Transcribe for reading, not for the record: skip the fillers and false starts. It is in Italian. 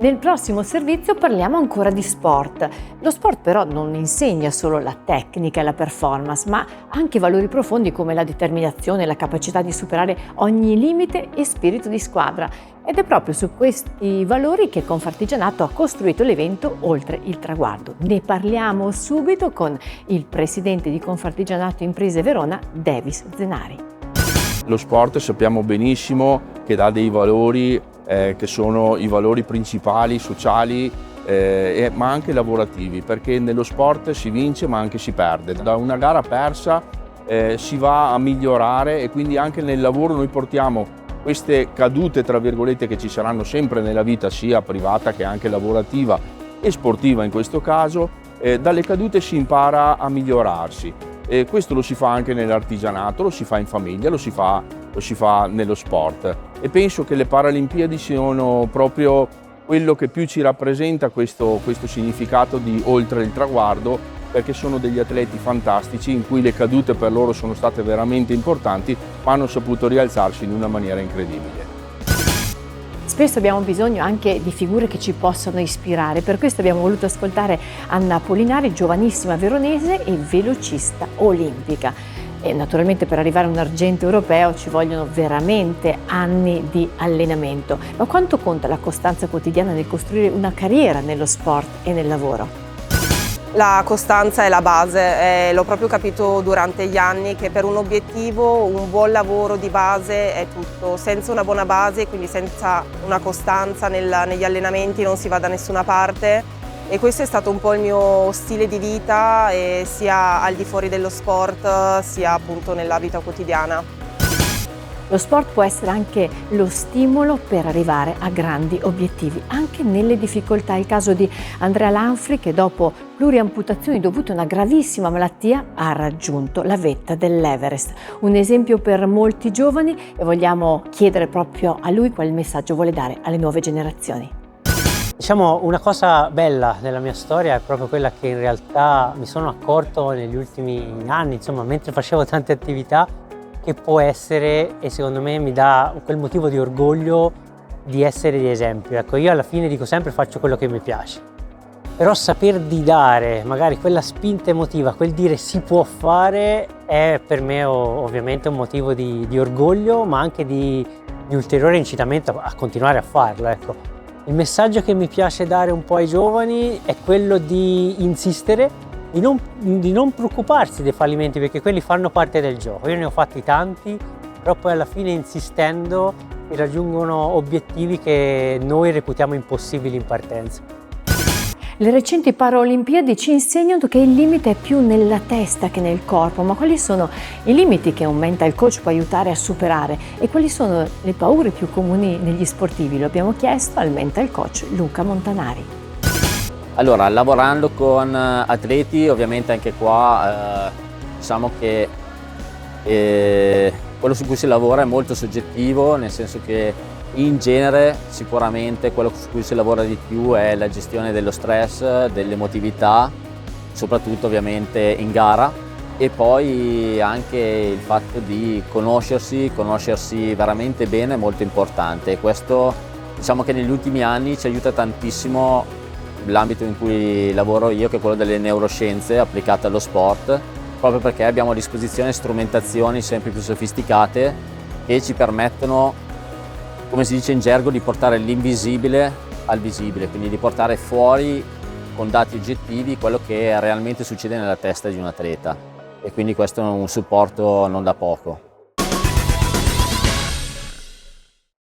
Nel prossimo servizio parliamo ancora di sport. Lo sport però non insegna solo la tecnica e la performance, ma anche valori profondi come la determinazione, la capacità di superare ogni limite e spirito di squadra. Ed è proprio su questi valori che Confartigianato ha costruito l'evento Oltre il traguardo. Ne parliamo subito con il presidente di Confartigianato Imprese Verona, Davis Zenari. Lo sport sappiamo benissimo che dà dei valori che sono i valori principali, sociali, ma anche lavorativi, perché nello sport si vince ma anche si perde. Da una gara persa si va a migliorare e quindi anche nel lavoro noi portiamo queste cadute, tra virgolette, che ci saranno sempre nella vita, sia privata che anche lavorativa e sportiva in questo caso. Dalle cadute si impara a migliorarsi. E questo lo si fa anche nell'artigianato, lo si fa in famiglia, lo si fa nello sport. E penso che le Paralimpiadi siano proprio quello che più ci rappresenta questo significato di oltre il traguardo, perché sono degli atleti fantastici in cui le cadute per loro sono state veramente importanti, ma hanno saputo rialzarsi in una maniera incredibile. Spesso abbiamo bisogno anche di figure che ci possano ispirare, per questo abbiamo voluto ascoltare Anna Polinari, giovanissima veronese e velocista olimpica. E naturalmente per arrivare a un argento europeo ci vogliono veramente anni di allenamento. Ma quanto conta la costanza quotidiana nel costruire una carriera nello sport e nel lavoro? La costanza è la base, l'ho proprio capito durante gli anni che per un obiettivo un buon lavoro di base è tutto. Senza una buona base, quindi senza una costanza negli allenamenti non si va da nessuna parte, e questo è stato un po' il mio stile di vita, sia al di fuori dello sport sia appunto nella vita quotidiana. Lo sport può essere anche lo stimolo per arrivare a grandi obiettivi, anche nelle difficoltà. È il caso di Andrea Lanfri che dopo pluriamputazioni dovute a una gravissima malattia ha raggiunto la vetta dell'Everest. Un esempio per molti giovani, e vogliamo chiedere proprio a lui qual messaggio vuole dare alle nuove generazioni. Diciamo, una cosa bella della mia storia è proprio quella che in realtà mi sono accorto negli ultimi anni, insomma, mentre facevo tante attività, che può essere, e secondo me mi dà quel motivo di orgoglio di essere di esempio. Ecco, io alla fine dico sempre faccio quello che mi piace, però saper di dare magari quella spinta emotiva, quel dire si può fare, è per me ovviamente un motivo di orgoglio, ma anche di ulteriore incitamento a continuare a farlo. Ecco. Il messaggio che mi piace dare un po' ai giovani è quello di insistere, di non preoccuparsi dei fallimenti, perché quelli fanno parte del gioco. Io ne ho fatti tanti, però poi alla fine insistendo si raggiungono obiettivi che noi reputiamo impossibili in partenza. Le recenti Paralimpiadi ci insegnano che il limite è più nella testa che nel corpo, ma quali sono i limiti che un mental coach può aiutare a superare e quali sono le paure più comuni negli sportivi? Lo abbiamo chiesto al mental coach Luca Montanari. Allora, lavorando con atleti, ovviamente anche qua diciamo che quello su cui si lavora è molto soggettivo, nel senso che in genere sicuramente quello su cui si lavora di più è la gestione dello stress, dell'emotività, soprattutto ovviamente in gara, e poi anche il fatto di conoscersi veramente bene è molto importante. Questo diciamo che negli ultimi anni ci aiuta tantissimo l'ambito in cui lavoro io, che è quello delle neuroscienze applicate allo sport, proprio perché abbiamo a disposizione strumentazioni sempre più sofisticate che ci permettono, come si dice in gergo, di portare l'invisibile al visibile, quindi di portare fuori con dati oggettivi quello che realmente succede nella testa di un atleta, e quindi questo è un supporto non da poco.